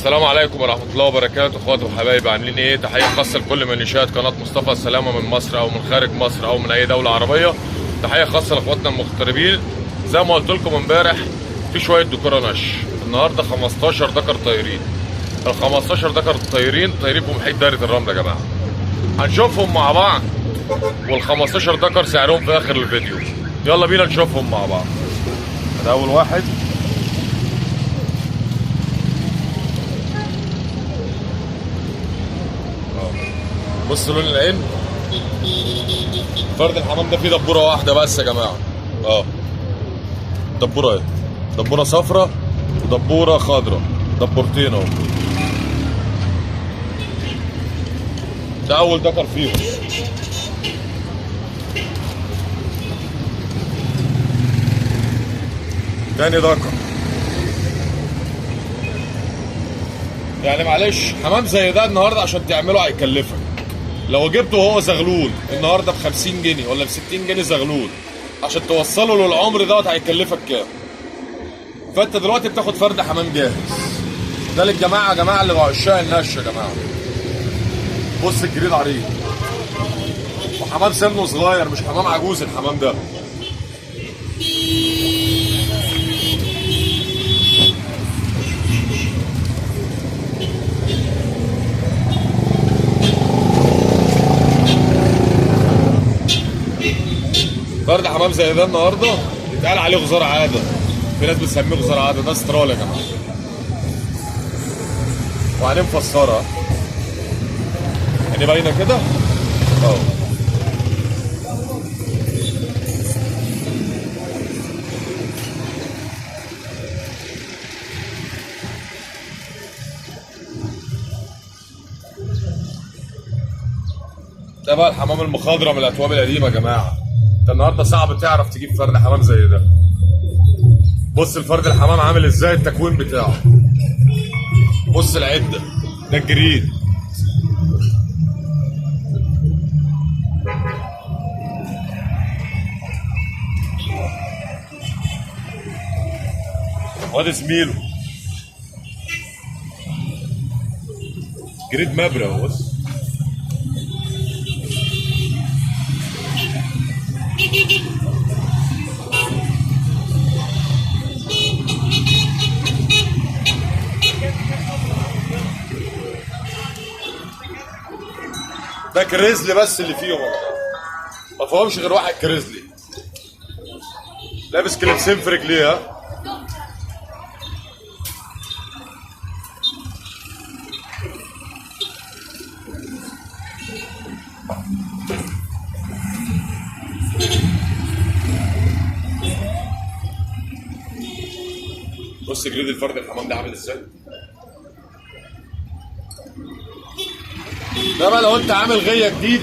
السلام عليكم ورحمة الله وبركاته، اخواتي وحبايبي، عاملين ايه؟ تحية خاصة لكل من يشاهد قناة مصطفى السلامة من مصر او من خارج مصر او من اي دولة عربية. تحية خاصة لاخواتنا المغتربين. زي ما قلت لكم امبارح، في شوية دكورة نش. النهاردة 15 دكر طايرين. ال 15 دكر طايرين في محيط دايرة الرمل يا جماعة. هنشوفهم مع بعض، وال 15 دكر سعرهم في اخر الفيديو. يلا بينا نشوفهم مع بعض. ده اول واحد. بصوا لون العين. فرد الحمام ده فيه دبوره واحده بس يا جماعه. دبوره اهي، دبوره صفراء ودبوره خضراء، دبورتين اهو. ده اول ذكر فيهم. تاني ذكر. يعني معلش، حمام زي ده النهارده عشان تعمله هيكلفك. لو جبته وهو زغلول النهارده ب 50 جنيه ولا ب 60 جنيه زغلول، عشان توصله للعمر دوت هيكلفك كام؟ فانت دلوقتي بتاخد فرد حمام جاهز. ده للجماعه يا جماعه اللي عشاق النش يا جماعه. بص الجريد عريض، وحمام سنه صغير، مش حمام عجوز الحمام ده. فرد حمام زي ده النهارده يتقال عليه غزار عاده. في ناس بتسميه غزار عاده، ده استرال يا جماعه. وعينيه مفسره، يعني باينه كده اهو. ده بقى الحمام المخضرم من الاكواب القديمه يا جماعه. انت النهارده صعب تعرف تجيب فرد حمام زي ده. بص الفرد الحمام عامل ازاي، التكوين بتاعه. بص العده، ده الجريد. واد زميله جريد مبرة. بص ده كريزلي بس اللي فيهم يا جماعه، ما فيهمش غير واحد كريزلي لابس كليبسين في رجليه. بص جريد الفرد الحمام ده عامل ازاي. ده بقى لو انت عامل غيه جديد،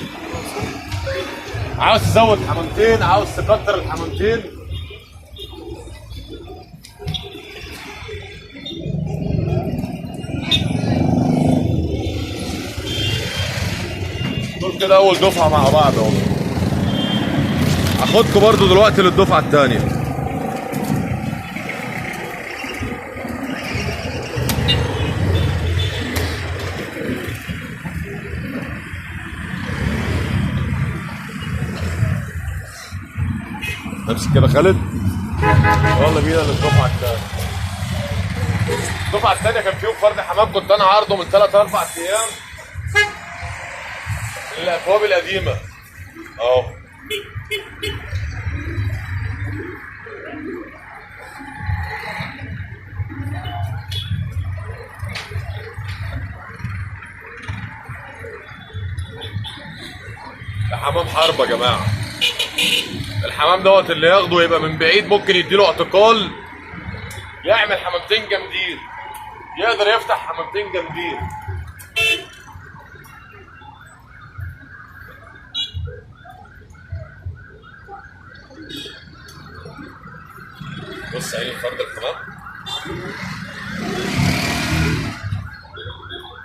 عاوز تزود حمامتين، عاوز تكتر الحمامتين، دول كده اول دفعه مع بعض اهو. هاخدكم برضو دلوقتي للدفعه الثانيه. امسك كده خالد. يلا بينا للدفعه الثانيه. الدفعه الثانيه كان فيهم فرد حمام كنت انا عارضه من 3 4 ايام. الاكواب القديمه اهو. ده حمام حرب يا جماعه. الحمام دوت اللي ياخده يبقى من بعيد ممكن يديله اعتقال، يعمل حمامتين جامدين، يقدر يفتح حمامتين جامدين. بص عين فرد الحمام.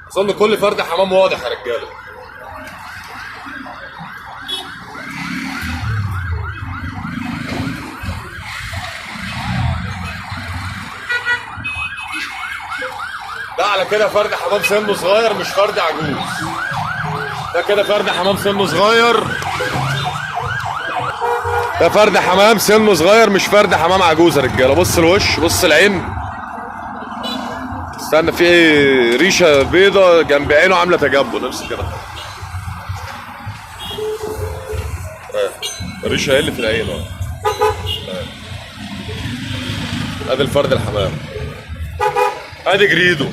اظن كل فرد حمام واضح يا رجاله. ده على كده فرد حمام سنه صغير مش فرد عجوز. ده كده فرد حمام سنه صغير. ده فرد حمام سنه صغير مش فرد حمام عجوز يا رجاله. بص الوش، بص العين، استنى في ايه، ريشه بيضه جنب عينه عامله تجبن. نفس كده الريشه هي اللي في العين اهو. ادي الفرد الحمام، ادي جريدو.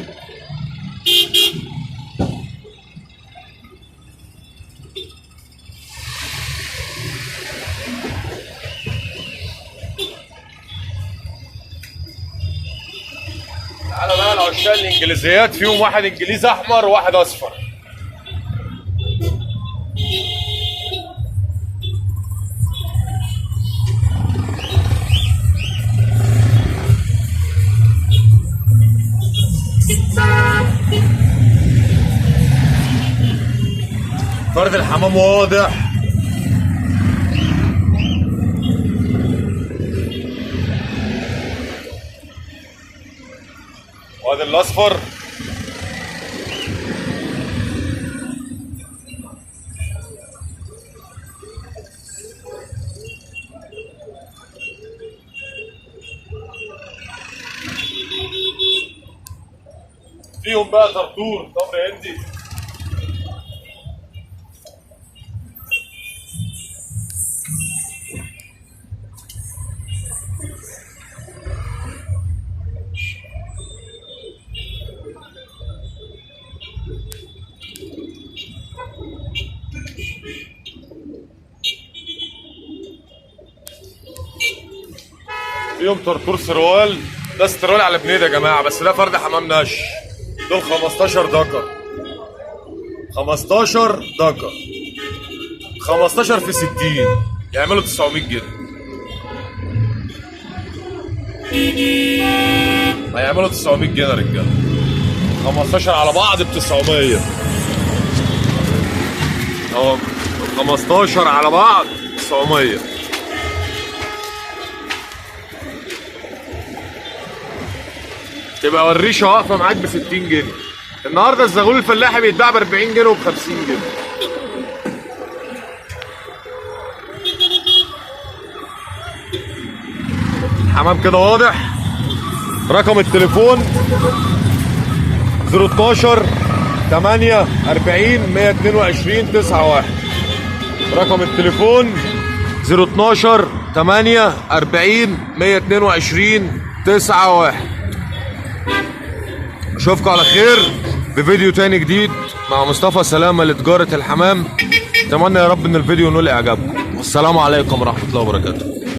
تعالى بقى العشاق الانجليزيات، فيهم واحد انجليزي احمر وواحد اصفر. فرد الحمام واضح. وادي الاصفر. فيهم بقى طرطور تمر هندي. فيهم طرطور سروال. ده استرول على بنيد يا جماعه، بس ده فرد حمام نش. دول 15 دكر. 15 دكر 15 في 60 يعملوا 900 جنيه. هيعملوا 900 جنيه يا رجاله. 15 على بعض ب 900 اهو. 15 على بعض 900. تبقى والريشه واقفه معاك ب 60 جنيه. النهارده الزغلول الفلاحي بيتباع ب 40 جنيه وب 50 جنيه. الحمام كده واضح. رقم التليفون 012 8 40 122 91. رقم التليفون 012 8 40 122 91. اشوفكم على خير بفيديو تاني جديد مع مصطفى سلامة لتجارة الحمام. اتمنى يا رب ان الفيديو ينول اعجابكم، والسلام عليكم ورحمة الله وبركاته.